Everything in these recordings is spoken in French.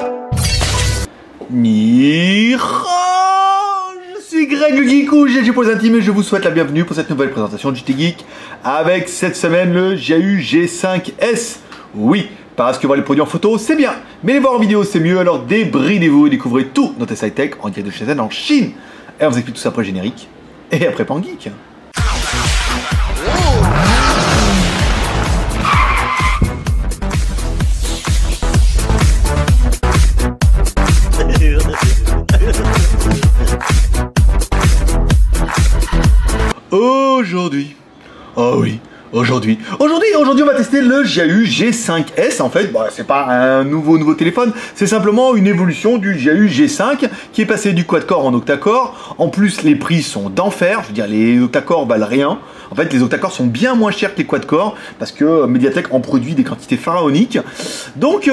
Je suis Greg le Geek ou GG pour les intimes et je vous souhaite la bienvenue pour cette nouvelle présentation de JT Geek avec cette semaine le JAU G5S. Oui, parce que voir les produits en photo c'est bien, mais les voir en vidéo c'est mieux, alors débridez-vous et découvrez tout notre high-tech en direct de Shenzhen en Chine. Et on vous explique tout ça après le générique et après Pan Geek. Aujourd'hui, oh oui, aujourd'hui on va tester le JAU G5S. En fait, c'est pas un nouveau téléphone, c'est simplement une évolution du JAU G5 qui est passé du quad-core en octa-core. En plus, les prix sont d'enfer. Je veux dire, les octa-core valent rien. En fait, les octa-core sont bien moins chers que les quad-core parce que Mediatek en produit des quantités pharaoniques. Donc,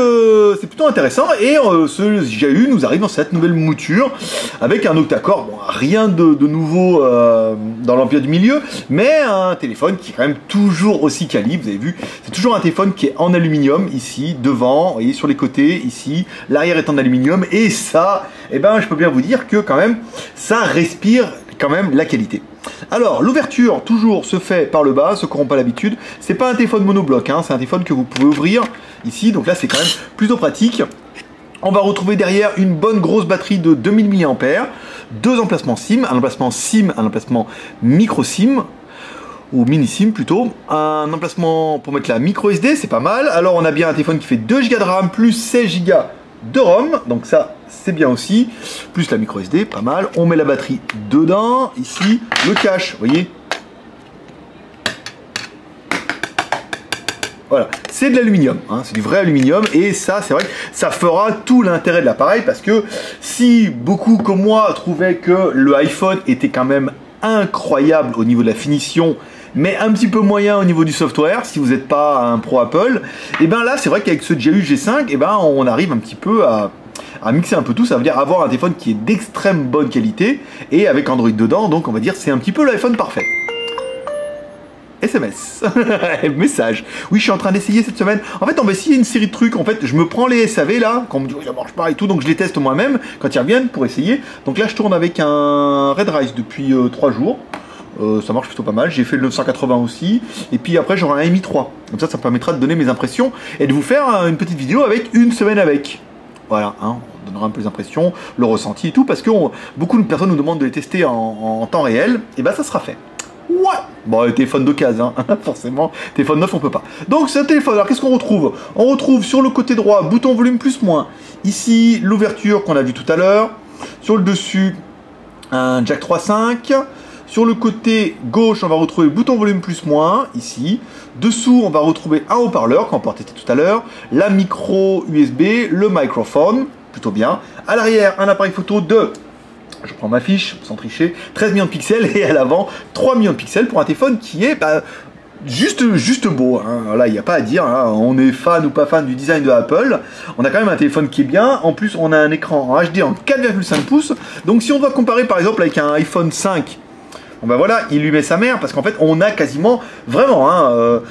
c'est plutôt intéressant. Et ce JAU nous arrive dans cette nouvelle mouture avec un octa-core. Bon, rien de nouveau dans l'empire du milieu, mais un téléphone qui est quand même toujours aussi quali. Vous avez vu, c'est toujours un téléphone qui est en aluminium ici, devant, vous voyez, sur les côtés, ici. L'arrière est en aluminium. Et ça, eh ben, je peux bien vous dire que quand même, ça respire quand même la qualité. Alors, l'ouverture, toujours, se fait par le bas, ceux qui n'auront pas l'habitude. C'est pas un téléphone monobloc, hein, c'est un téléphone que vous pouvez ouvrir ici. Donc là, c'est quand même plutôt pratique. On va retrouver derrière une bonne grosse batterie de 2000 mAh, deux emplacements SIM, un emplacement SIM, un emplacement micro SIM, ou mini SIM plutôt, un emplacement pour mettre la micro SD, c'est pas mal. Alors on a bien un téléphone qui fait 2 Go de RAM plus 16 Go de ROM, donc ça c'est bien aussi, plus la micro SD, pas mal. On met la batterie dedans, ici, le cache, vous voyez. Voilà, c'est de l'aluminium, hein, c'est du vrai aluminium et ça, c'est vrai que ça fera tout l'intérêt de l'appareil parce que si beaucoup comme moi trouvaient que le iPhone était quand même incroyable au niveau de la finition, mais un petit peu moyen au niveau du software, si vous n'êtes pas un pro Apple, et bien là, c'est vrai qu'avec ce JAU G5, et ben on arrive un petit peu à mixer un peu tout, ça veut dire avoir un téléphone qui est d'extrême bonne qualité et avec Android dedans, donc on va dire c'est un petit peu l'iPhone parfait. SMS, message. Oui, je suis en train d'essayer cette semaine. En fait, on va essayer une série de trucs. En fait, je me prends les SAV là, quand on me dit oh, ça marche pas et tout, donc je les teste moi-même quand ils reviennent pour essayer. Donc là, je tourne avec un Red Rise depuis 3 jours. Ça marche plutôt pas mal. J'ai fait le 980 aussi. Et puis après, j'aurai un Mi 3. Comme ça me permettra de donner mes impressions et de vous faire une petite vidéo avec une semaine avec. Voilà, hein, on donnera un peu les impressions, le ressenti et tout, parce que beaucoup de personnes nous demandent de les tester en temps réel. Et ben, ça sera fait. Ouais. Bon, les téléphones d'occasion, hein, forcément. Téléphone neuf, on peut pas. Donc, c'est un téléphone. Alors, qu'est-ce qu'on retrouve? On retrouve sur le côté droit, bouton volume plus moins. Ici, l'ouverture qu'on a vu tout à l'heure. Sur le dessus, un jack 3.5. Sur le côté gauche, on va retrouver bouton volume plus moins, ici. Dessous, on va retrouver un haut-parleur qu'on portait tout à l'heure. La micro USB, le microphone, plutôt bien. À l'arrière, un appareil photo de... Je prends ma fiche, sans tricher, 13 millions de pixels et à l'avant 3 millions de pixels pour un téléphone qui est juste beau. Hein. Là, il n'y a pas à dire, hein. On est fan ou pas fan du design de Apple. On a quand même un téléphone qui est bien. En plus, on a un écran en HD en 4,5 pouces. Donc, si on doit comparer par exemple avec un iPhone 5, bon ben voilà, il lui met sa mère parce qu'en fait, on a quasiment, vraiment, hein,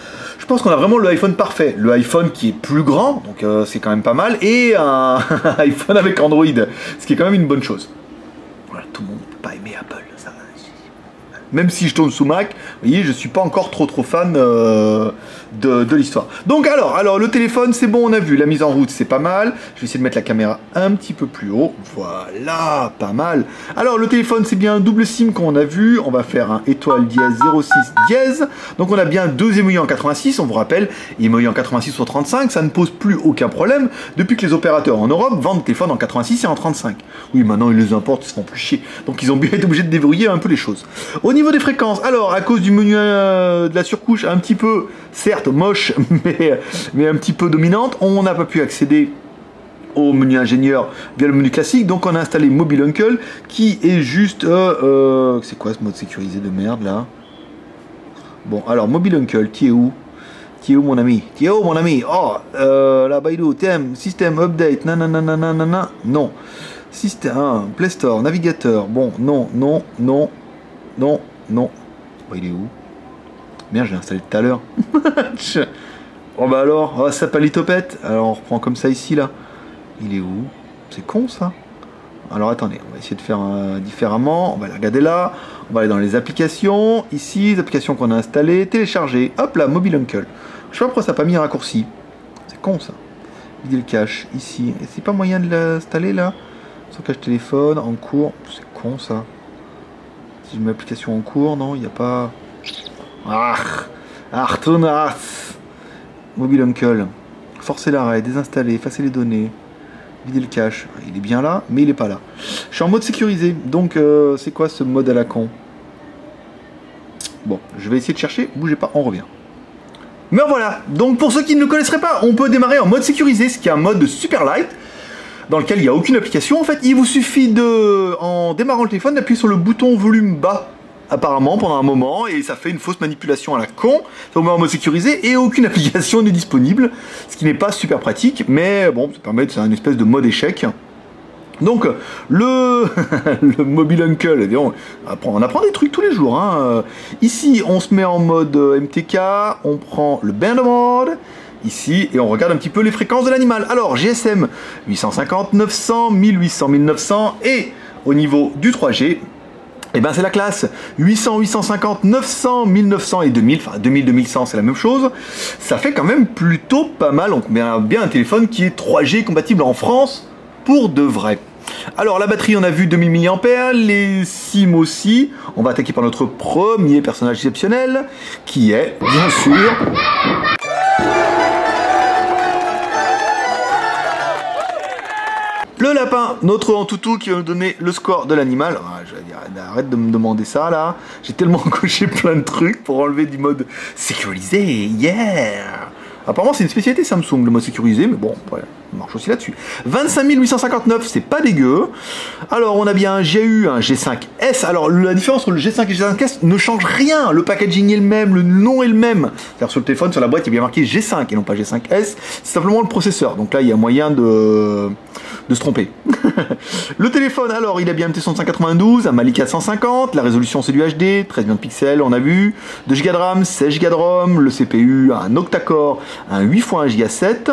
je pense qu'on a vraiment le iPhone parfait. Le iPhone qui est plus grand, donc c'est quand même pas mal, et un iPhone avec Android, ce qui est quand même une bonne chose. Voilà, tout le monde ne peut pas aimer Apple, ça. Même si je tourne sous Mac, vous voyez, je suis pas encore trop fan de l'histoire. Donc alors le téléphone, c'est bon, on a vu, la mise en route, c'est pas mal. Je vais essayer de mettre la caméra un petit peu plus haut. Voilà, pas mal. Alors le téléphone, c'est bien un double SIM qu'on a vu. On va faire un étoile dièse 06 dièse. Donc on a bien deux émouillés en 86, on vous rappelle, émouillés en 86 sur 35, ça ne pose plus aucun problème depuis que les opérateurs en Europe vendent des téléphones en 86 et en 35. Oui, maintenant ils les importent, ils se font plus chier. Donc ils ont bien été obligés de déverrouiller un peu les choses. Au niveau des fréquences, alors à cause du menu de la surcouche un petit peu, certes moche, mais un petit peu dominante, on n'a pas pu accéder au menu ingénieur via le menu classique, donc on a installé Mobile Uncle qui est juste c'est quoi ce mode sécurisé de merde là? Bon, alors Mobile Uncle, qui est où? Qui est où mon ami? Qui est où mon ami? Oh, la Baidu, thème, système update, nanana, non. Système, Play Store, navigateur, bon, non. Bah, il est où? Merde, je l'ai installé tout à l'heure. Oh bah alors, oh, ça palitopette. Alors on reprend comme ça ici là. Il est où? C'est con ça. Alors attendez, on va essayer de faire différemment. On va aller regarder là. On va aller dans les applications. Ici, les applications qu'on a installées. Télécharger. Hop là, Mobile Uncle. Je sais pas pourquoi ça n'a pas mis un raccourci. C'est con ça. Vider le cache. Ici. Et c'est pas moyen de l'installer là? Stockage téléphone, en cours. C'est con ça. Si je mets l'application en cours, non, il n'y a pas... retourne. Mobile Uncle. Forcer l'arrêt, désinstaller, effacer les données. Vider le cache. Il est bien là, mais il est pas là. Je suis en mode sécurisé. Donc, c'est quoi ce mode à la con? Bon, je vais essayer de chercher. Bougez pas, on revient. Mais voilà. Donc, pour ceux qui ne le connaisseraient pas, on peut démarrer en mode sécurisé, ce qui est un mode super light, dans lequel il n'y a aucune application. En fait, il vous suffit de, en démarrant le téléphone, d'appuyer sur le bouton volume bas, apparemment, pendant un moment, et ça fait une fausse manipulation à la con. Ça vous met en mode sécurisé, et aucune application n'est disponible, ce qui n'est pas super pratique, mais bon, ça permet de faire une espèce de mode échec. Donc, le Mobile Uncle, on apprend des trucs tous les jours. Hein. Ici, on se met en mode MTK, on prend le band mode, ici, et on regarde un petit peu les fréquences de l'animal. Alors, GSM 850, 900, 1800, 1900, et au niveau du 3G, eh ben c'est la classe 800, 850, 900, 1900 et 2000, enfin 2000, 2100 c'est la même chose. Ça fait quand même plutôt pas mal, donc bien un téléphone qui est 3G compatible en France pour de vrai. Alors la batterie on a vu 2000 mAh, les SIM aussi. On va attaquer par notre premier personnage exceptionnel qui est bien sûr... le lapin, notre Antutu qui va nous donner le score de l'animal. Ah, je vais dire, arrête de me demander ça là. J'ai tellement coché plein de trucs pour enlever du mode sécurisé. Yeah! Apparemment c'est une spécialité Samsung le mode sécurisé, mais bon, ouais, on marche aussi là-dessus. 25 859, c'est pas dégueu. Alors on a bien un GU, un G5S. Alors la différence entre le G5 et le G5S ne change rien. Le packaging est le même, le nom est le même. C'est-à-dire sur le téléphone, sur la boîte, il y a bien marqué G5 et non pas G5S. C'est simplement le processeur. Donc là, il y a moyen de se tromper. Le téléphone, alors, il a bien un MT6592, un Mali 450, la résolution c'est du HD, 13 millions de pixels, on a vu, 2 Go de RAM, 16 Go de ROM, le CPU, un octa-core, un 8 x 1 Go 7,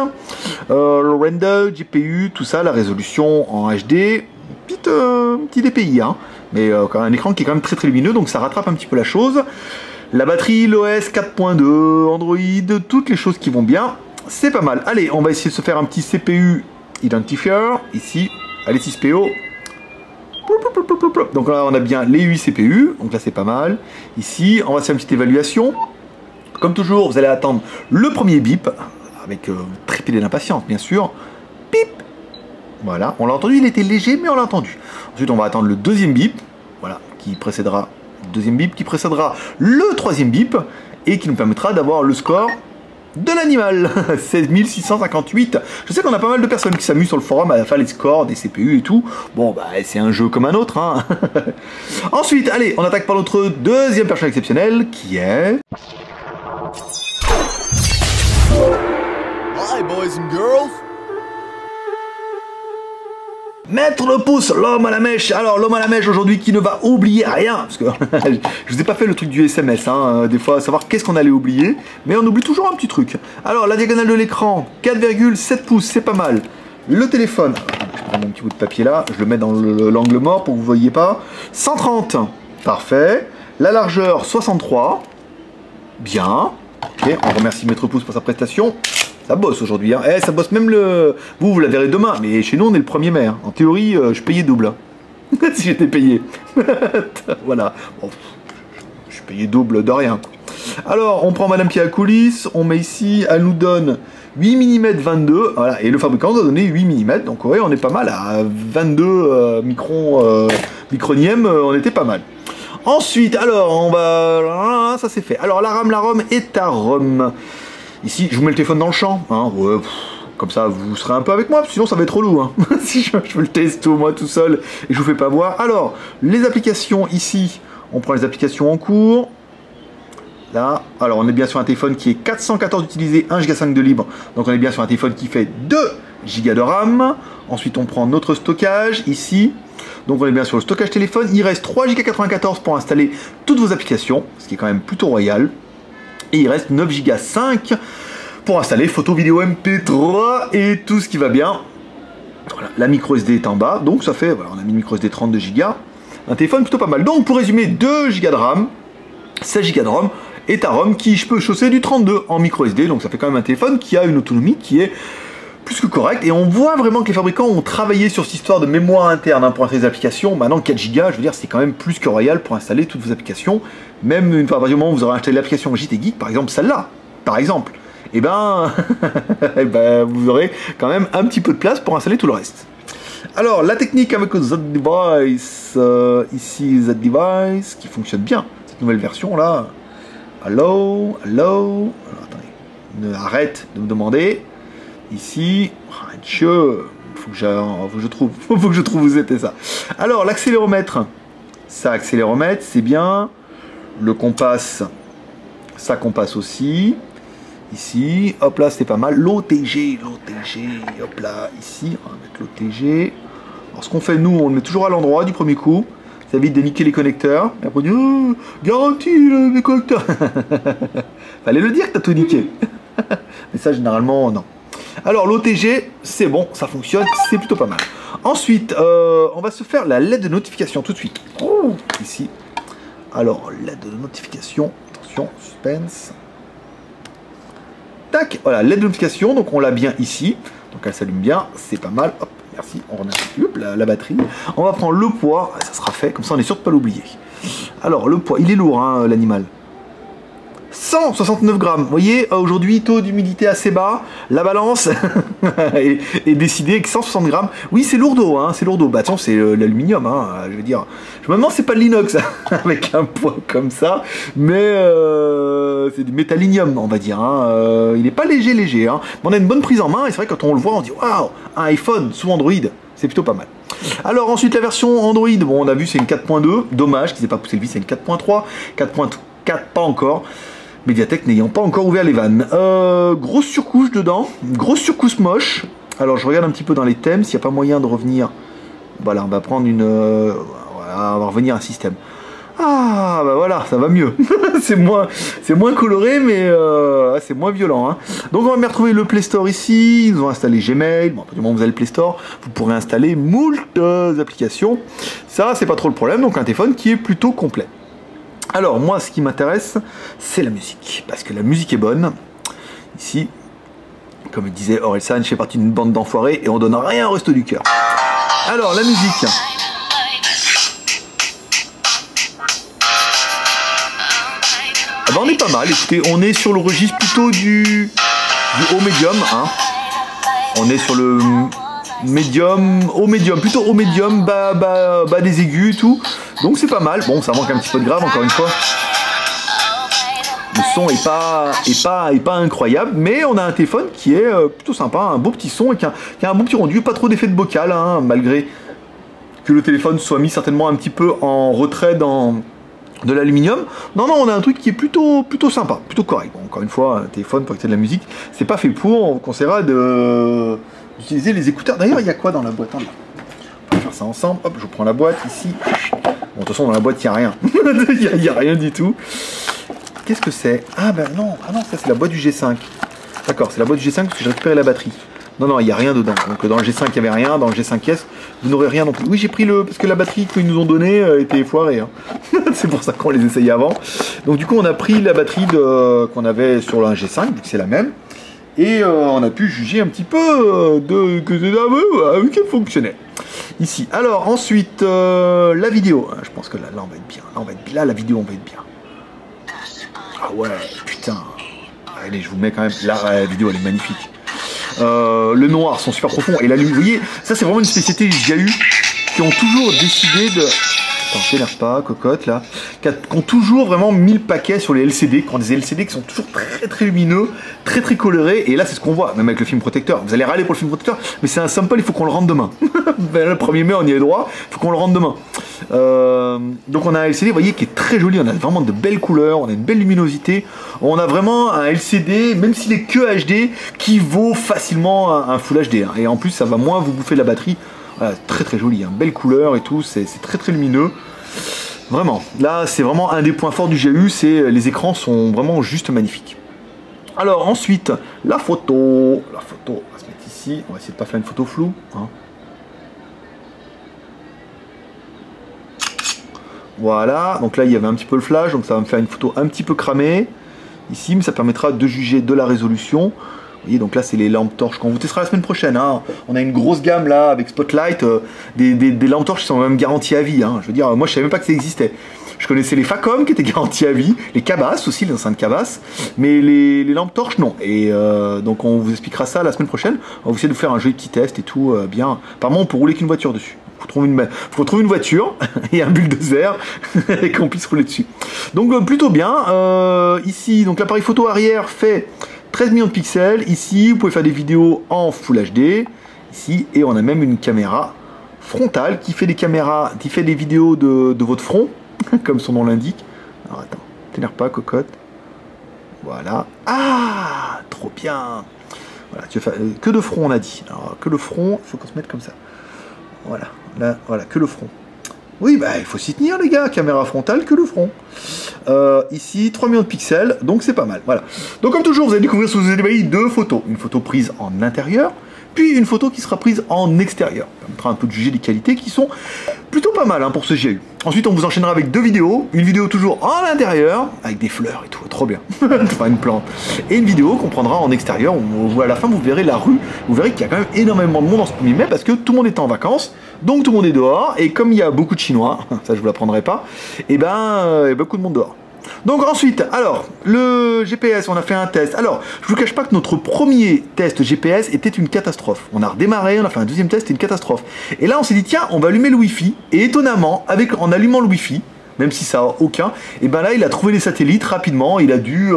le render, GPU, tout ça, la résolution en HD, petit DPI, hein, mais un écran qui est quand même très très lumineux, donc ça rattrape un petit peu la chose. La batterie, l'OS 4.2, Android, toutes les choses qui vont bien, c'est pas mal. Allez, on va essayer de se faire un petit CPU identifier, ici, allez 6PO. Donc là on a bien les 8 CPU, donc là c'est pas mal. Ici on va faire une petite évaluation. Comme toujours vous allez attendre le premier bip, avec trépidé d'impatience bien sûr. Bip. Voilà, on l'a entendu, il était léger mais on l'a entendu. Ensuite on va attendre le deuxième bip, voilà, qui précédera le deuxième bip, qui précédera le troisième bip, et qui nous permettra d'avoir le score de l'animal. 16 658. Je sais qu'on a pas mal de personnes qui s'amusent sur le forum à faire les scores des CPU et tout. Bon bah c'est un jeu comme un autre hein. Ensuite allez on attaque par notre deuxième personnage exceptionnel qui est... Hi boys and girls. Mettre le pouce, l'homme à la mèche. Alors l'homme à la mèche aujourd'hui qui ne va oublier rien, parce que je vous ai pas fait le truc du SMS, hein, des fois savoir qu'est-ce qu'on allait oublier, mais on oublie toujours un petit truc. Alors la diagonale de l'écran, 4,7 pouces, c'est pas mal. Le téléphone, je prends mon petit bout de papier là, je le mets dans l'angle mort pour que vous voyez pas. 130, parfait. La largeur, 63, bien. Ok, on remercie Maître Pouce pour sa prestation. Ça bosse aujourd'hui, hein. Ça bosse même le... Vous la verrez demain, mais chez nous on est le 1er mai. Hein. En théorie, je payais double. Hein. Si j'étais payé. Voilà. Bon, je suis payé double de rien. Alors, on prend Madame qui est à coulisses, on met ici, elle nous donne 8 mm 22, voilà, et le fabricant nous a donné 8 mm, donc ouais, on est pas mal, à 22 micronièmes, on était pas mal. Ensuite, alors, on va... Ça c'est fait. Alors, la ROM est à ROM. Ici, je vous mets le téléphone dans le champ, hein, ouais, comme ça vous serez un peu avec moi, sinon ça va être relou, hein. Si je le teste moi tout seul et je vous fais pas voir. Alors, les applications ici, on prend les applications en cours. Là, alors on est bien sur un téléphone qui est 414 utilisé, 1 Go 5 de libre, donc on est bien sur un téléphone qui fait 2 Go de RAM. Ensuite, on prend notre stockage ici. Donc on est bien sur le stockage téléphone. Il reste 3 Go 94 pour installer toutes vos applications, ce qui est quand même plutôt royal. Et il reste 9 Go 5 pour installer photo, vidéo, MP3 et tout ce qui va bien. Voilà, la micro SD est en bas, donc ça fait, voilà, on a mis une micro SD 32 Go. Un téléphone plutôt pas mal. Donc pour résumer, 2 Go de RAM, 16 Go de ROM, et ta ROM qui je peux chausser du 32 en micro SD, donc ça fait quand même un téléphone qui a une autonomie qui est plus que correcte, et on voit vraiment que les fabricants ont travaillé sur cette histoire de mémoire interne pour installer des applications. Maintenant 4 Go, je veux dire, c'est quand même plus que royal pour installer toutes vos applications, même une fois à partir du moment où vous aurez installé l'application JT Geek, par exemple celle-là, par exemple, et ben, vous aurez quand même un petit peu de place pour installer tout le reste. Alors la technique avec le Z-Device, ici Z-Device, qui fonctionne bien, cette nouvelle version là. Hello. Alors attendez, arrête de me demander. Ici, faut que je trouve où c'était ça. Alors l'accéléromètre, c'est bien. Le compass, ça compasse aussi. Ici, hop là, c'est pas mal. L'OTG, hop là, ici, on va mettre l'OTG. Alors ce qu'on fait nous, on le met toujours à l'endroit du premier coup. Ça évite de niquer les connecteurs. Et après on dit, oh, garantie les connecteurs. Fallait le dire que t'as tout niqué. Mais ça généralement, non. Alors l'OTG, c'est bon, ça fonctionne, c'est plutôt pas mal. Ensuite, on va se faire la LED de notification tout de suite. Oh, ici. Alors, LED de notification, attention, suspense. Tac, voilà, LED de notification, donc on l'a bien ici. Donc elle s'allume bien, c'est pas mal. Hop, merci, on remet la batterie. On va prendre le poids, ça sera fait, comme ça on est sûr de ne pas l'oublier. Alors le poids, il est lourd hein, l'animal. 169 grammes, vous voyez, aujourd'hui taux d'humidité assez bas, la balance est décidée avec 160 grammes. Oui, c'est lourdeau, hein, c'est lourdeau. Bah attends, c'est l'aluminium, hein, je veux dire. Je me demande si c'est pas de l'inox avec un poids comme ça, mais c'est du métallinium, on va dire. Hein. Il n'est pas léger, hein. Mais on a une bonne prise en main et c'est vrai que quand on le voit, on dit waouh, un iPhone sous Android, c'est plutôt pas mal. Alors ensuite la version Android, bon on a vu c'est une 4.2, dommage qu'ils n'aient pas poussé le vis, c'est une 4.3, 4.4 pas encore. Mediatek n'ayant pas encore ouvert les vannes. Grosse surcouche dedans, grosse surcouche moche. Alors je regarde un petit peu dans les thèmes, s'il n'y a pas moyen de revenir. Voilà, on va prendre une... voilà, on va revenir à un système. Ah, bah voilà, ça va mieux. c'est moins coloré, mais c'est moins violent. Hein. Donc on va bien retrouver le Play Store ici. Ils ont installé Gmail. Bon, à partir du moment où vous avez le Play Store, vous pourrez installer moult applications. Ça, c'est pas trop le problème. Donc un téléphone qui est plutôt complet. Alors moi ce qui m'intéresse c'est la musique, parce que la musique est bonne. Ici, comme disait Orelsan, je fais partie d'une bande d'enfoirés et on donne rien au resto du cœur. Alors la musique. Ah ben, on est pas mal, écoutez, on est sur le registre plutôt du haut médium. Hein. On est sur le médium, haut médium, plutôt haut médium, bas des aigus et tout. Donc c'est pas mal. Bon, ça manque un petit peu de grave encore une fois. Le son est pas incroyable, mais on a un téléphone qui est plutôt sympa, un beau petit son et qui a un bon petit rendu, pas trop d'effet de bocal, hein, malgré que le téléphone soit mis certainement un petit peu en retrait dans de l'aluminium. Non, on a un truc qui est plutôt sympa, plutôt correct. Bon, encore une fois, un téléphone pour écouter de la musique, c'est pas fait pour. On conseillera d'utiliser les écouteurs. D'ailleurs, il y a quoi dans la boîte? On va faire ça ensemble. Hop, je prends la boîte ici. Bon, de toute façon, dans la boîte, il n'y a rien. Il n'y a rien du tout. Qu'est-ce que c'est? Ah ben non, ça c'est la boîte du G5. D'accord, c'est la boîte du G5 parce que j'ai récupéré la batterie. Non, il n'y a rien dedans. Donc dans le G5, il n'y avait rien. Dans le G5S, vous n'aurez rien non plus. Oui, j'ai pris parce que la batterie qu'ils nous ont donnée était foirée. Hein. C'est pour ça qu'on les essayait avant. Donc du coup, on a pris la batterie qu'on avait sur le G5, donc c'est la même. Et on a pu juger un petit peu qu'elle fonctionnait. Ici. Alors ensuite, la vidéo. Je pense que là on va être bien. Là, la vidéo, on va être bien. Ah ouais, putain. Allez, je vous mets quand même. Là, la vidéo, elle est magnifique. Le noir sont super profonds. Et la lumière, vous voyez, ça c'est vraiment une spécialité qu'il y a eu, qui ont toujours décidé de... Attends, t'énerve pas, cocotte, là. Qui ont toujours vraiment mis le paquet sur les LCD, qui ont des LCD qui sont toujours très lumineux, très colorés. Et là, c'est ce qu'on voit, même avec le film protecteur. Vous allez râler pour le film protecteur, mais c'est un sample, il faut qu'on le rentre demain. Le 1er mai, on y est droit, il faut qu'on le rentre demain. Donc on a un LCD, vous voyez, qui est très joli. On a vraiment de belles couleurs, on a une belle luminosité. On a vraiment un LCD, même s'il est que HD, qui vaut facilement un Full HD. Hein. Et en plus, ça va moins vous bouffer de la batterie. Voilà, très joli, hein. Belle couleur et tout, c'est très lumineux. Vraiment, là c'est vraiment un des points forts du GU, c'est les écrans sont vraiment juste magnifiques. Alors ensuite, la photo, on va se mettre ici, on va essayer de pas faire une photo floue. Hein. Voilà, donc là il y avait un petit peu le flash, donc ça va me faire une photo un petit peu cramée ici, mais ça permettra de juger de la résolution. Vous voyez, donc là c'est les lampes torches qu'on vous testera la semaine prochaine, hein. On a une grosse gamme là avec Spotlight, des lampes torches qui sont même garanties à vie, hein. Je veux dire, moi je savais même pas que ça existait. Je connaissais les Facom qui étaient garantis à vie, les cabasses aussi, les enceintes cabasses, mais les lampes torches non. Et donc on vous expliquera ça la semaine prochaine. On va essayer de faire un joli petit test et tout, bien. Apparemment on peut rouler qu'une voiture dessus. Faut trouver une voiture et un bulldozer et qu'on puisse rouler dessus. Donc plutôt bien. Ici, donc l'appareil photo arrière fait 13 millions de pixels. Ici, vous pouvez faire des vidéos en Full HD. Ici, et on a même une caméra frontale qui fait des vidéos de votre front, comme son nom l'indique. Alors attends, t'énerve pas, cocotte. Voilà. Ah, trop bien. Voilà, tu vas faire que de front, on a dit. Alors que le front, il faut qu'on se mette comme ça. Voilà, là, voilà, que le front. Oui, bah il faut s'y tenir les gars, caméra frontale, que le front. Ici, 3 millions de pixels, donc c'est pas mal. Voilà. Donc comme toujours, vous allez découvrir sous ces deux photos. Une photo prise en intérieur, puis une photo qui sera prise en extérieur. Ça permettra un peu de juger les qualités qui sont plutôt pas mal hein, pour ce GU. Ensuite, on vous enchaînera avec deux vidéos. Une vidéo toujours en intérieur, avec des fleurs et tout, trop bien. Enfin, une plante. Et une vidéo qu'on prendra en extérieur, où à la fin, vous verrez la rue. Vous verrez qu'il y a quand même énormément de monde en ce 1er mai, parce que tout le monde est en vacances, donc tout le monde est dehors. Et comme il y a beaucoup de Chinois, ça je vous l'apprendrai pas, et ben, il y a beaucoup de monde dehors. Donc ensuite, alors, le GPS, on a fait un test. Alors, je vous cache pas que notre premier test GPS était une catastrophe. On a redémarré, on a fait un deuxième test, c'était une catastrophe. Et là, on s'est dit, tiens, on va allumer le Wi-Fi. Et étonnamment, en allumant le Wi-Fi, même si ça n'a aucun, et ben là, il a trouvé les satellites rapidement. Il a dû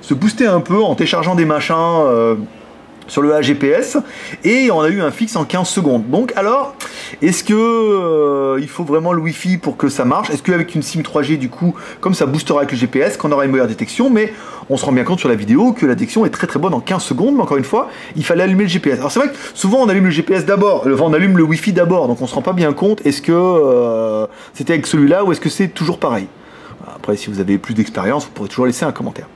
se booster un peu en téléchargeant des machins sur le AGPS. Et on a eu un fixe en 15 secondes. Donc alors, est-ce que il faut vraiment le Wi-Fi pour que ça marche? Est-ce qu'avec une SIM 3G, du coup, comme ça boostera avec le GPS, qu'on aura une meilleure détection? Mais on se rend bien compte sur la vidéo que la détection est très très bonne en 15 secondes. Mais encore une fois, il fallait allumer le GPS. Alors c'est vrai que souvent on allume le GPS d'abord, enfin on allume le Wi-Fi d'abord, donc on se rend pas bien compte. Est-ce que c'était avec celui-là ou est-ce que c'est toujours pareil? Après, si vous avez plus d'expérience, vous pourrez toujours laisser un commentaire.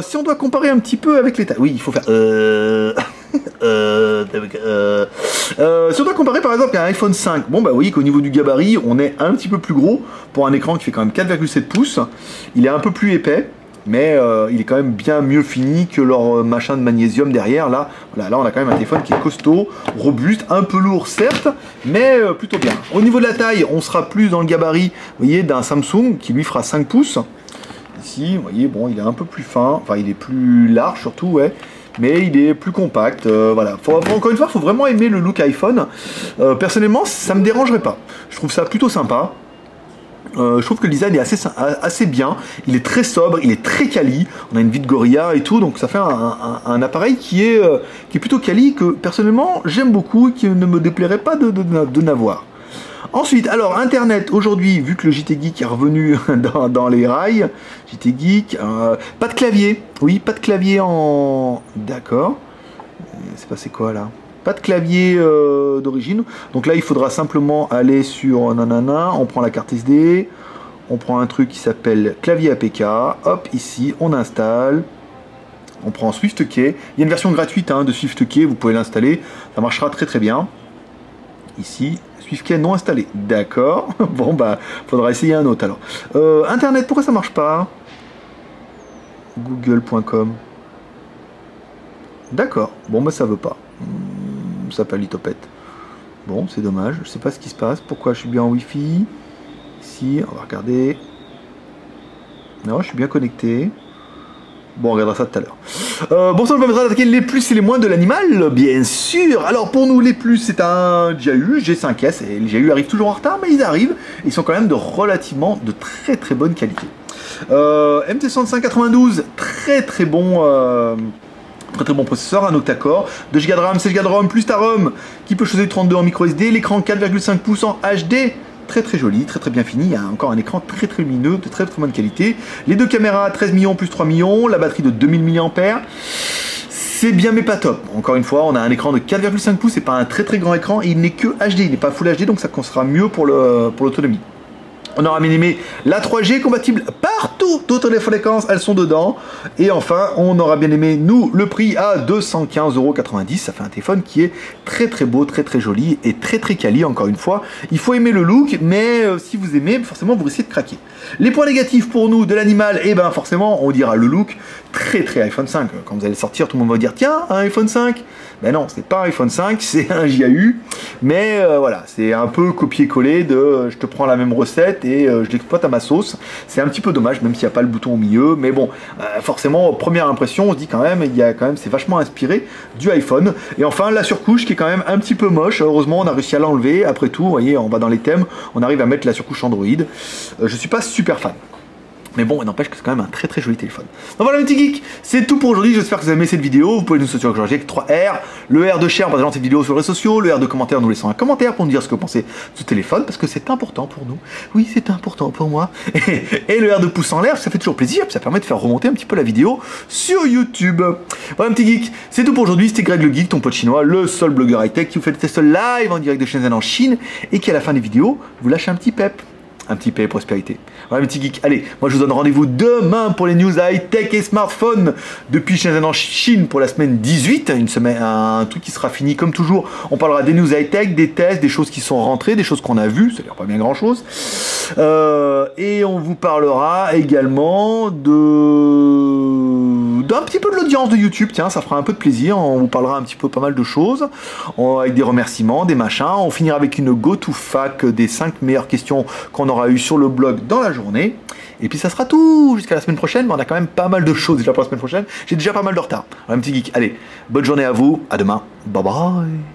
Si on doit comparer un petit peu avec les tailles... Oui, il faut faire... si on doit comparer par exemple à un iPhone 5, bon bah vous voyez qu'au niveau du gabarit, on est un petit peu plus gros pour un écran qui fait quand même 4,7 pouces. Il est un peu plus épais, mais il est quand même bien mieux fini que leur machin de magnésium derrière. Là, voilà, là on a quand même un téléphone qui est costaud, robuste, un peu lourd certes, mais plutôt bien. Au niveau de la taille, on sera plus dans le gabarit, vous voyez, d'un Samsung qui lui fera 5 pouces. Ici, vous voyez, bon, il est un peu plus fin, enfin il est plus large surtout, ouais. Mais il est plus compact, voilà. Encore une fois, il faut vraiment aimer le look iPhone. Personnellement, ça me dérangerait pas. Je trouve ça plutôt sympa. Je trouve que le design est assez bien, il est très sobre, il est très quali, on a une vide Gorilla et tout, donc ça fait un appareil qui est plutôt quali, que personnellement j'aime beaucoup et qui ne me déplairait pas de n'avoir. Ensuite, alors Internet, aujourd'hui, vu que le JT Geek est revenu dans les rails, JT Geek, pas de clavier, oui, pas de clavier en... D'accord, c'est passé quoi là? Pas de clavier d'origine, donc là il faudra simplement aller sur nanana, on prend la carte SD, on prend un truc qui s'appelle clavier APK, hop, ici on installe, on prend SwiftKey, il y a une version gratuite hein, de SwiftKey, vous pouvez l'installer, ça marchera très très bien. Ici, SwiftKey non installé, d'accord, bon bah faudra essayer un autre alors. Internet, pourquoi ça marche pas? Google.com, d'accord, bon bah ça veut pas. Ça s'appelle Litopette. Bon, c'est dommage, je sais pas ce qui se passe. Pourquoi je suis bien en Wi-Fi? Ici, on va regarder. Non, je suis bien connecté. Bon, on regardera ça tout à l'heure. Bon, ça nous permettra d'attaquer les plus et les moins de l'animal, bien sûr. Alors, pour nous, les plus, c'est un GAU, G5S. Et les GAU arrivent toujours en retard, mais ils arrivent. Ils sont quand même de très très bonne qualité. MT6592, très très bon... Très bon processeur, un octa-core, 2 Go de RAM, 16 Go de ROM, plus ta ROM qui peut choisir 32 en micro SD, l'écran 4,5 pouces en HD, très très joli, très très bien fini, il y a encore un écran très très lumineux, de très très bonne qualité, les deux caméras 13 millions plus 3 millions, la batterie de 2000 mAh, c'est bien mais pas top. Encore une fois, on a un écran de 4,5 pouces, c'est pas un très très grand écran, et il n'est que HD, il n'est pas Full HD, donc ça sera mieux pour l'autonomie. On aura bien aimé la 3G compatible partout, toutes les fréquences, elles sont dedans. Et enfin, on aura bien aimé, nous, le prix à 215,90 €. Ça fait un téléphone qui est très très beau, très très joli et très très quali, encore une fois. Il faut aimer le look, mais si vous aimez, forcément, vous risquez de craquer. Les points négatifs pour nous de l'animal, et ben forcément, on dira le look très très iPhone 5. Quand vous allez sortir, tout le monde va dire, tiens, un iPhone 5. Ben non, c'est pas un iPhone 5, c'est un JAU. Mais voilà, c'est un peu copier-coller de je te prends la même recette et je l'exploite à ma sauce. C'est un petit peu dommage, même s'il n'y a pas le bouton au milieu. Mais bon, forcément, première impression, on se dit quand même, c'est vachement inspiré du iPhone. Et enfin, la surcouche qui est quand même un petit peu moche. Heureusement, on a réussi à l'enlever. Après tout, vous voyez, on va dans les thèmes, on arrive à mettre la surcouche Android. Je suis pas super fan. Mais bon, il n'empêche que c'est quand même un très très joli téléphone. Donc voilà mes petits geeks, c'est tout pour aujourd'hui, j'espère que vous avez aimé cette vidéo. Vous pouvez nous soutenir avec 3R, le R de share en partageant cette vidéo sur les réseaux sociaux, le R de commentaire en nous laissant un commentaire pour nous dire ce que vous pensez de ce téléphone, parce que c'est important pour nous. Oui, c'est important pour moi. Et le R de pouce en l'air, ça fait toujours plaisir, puis ça permet de faire remonter un petit peu la vidéo sur YouTube. Voilà mes petits geeks, c'est tout pour aujourd'hui, c'était Greg le Geek, ton pote chinois, le seul blogueur high-tech qui vous fait des tests live en direct de Shenzhen en Chine, et qui à la fin des vidéos vous lâche un petit pep. Un petit paix prospérité. Voilà mes petits geeks. Allez, moi je vous donne rendez-vous demain pour les news high-tech et smartphones depuis Shenzhen en Chine pour la semaine 18. Une semaine, un truc qui sera fini comme toujours. On parlera des news high-tech, des tests, des choses qui sont rentrées, des choses qu'on a vues, c'est-à-dire pas bien grand-chose. Et on vous parlera également d'un petit peu de l'audience de YouTube. Tiens, ça fera un peu de plaisir. On vous parlera un petit peu pas mal de choses. Avec des remerciements, des machins. On finira avec une go-to-fac des 5 meilleures questions qu'on aura eu sur le blog dans la journée. Et puis ça sera tout jusqu'à la semaine prochaine, mais on a quand même pas mal de choses déjà pour la semaine prochaine. J'ai déjà pas mal de retard. Alors, un petit geek, allez, bonne journée à vous, à demain, bye bye.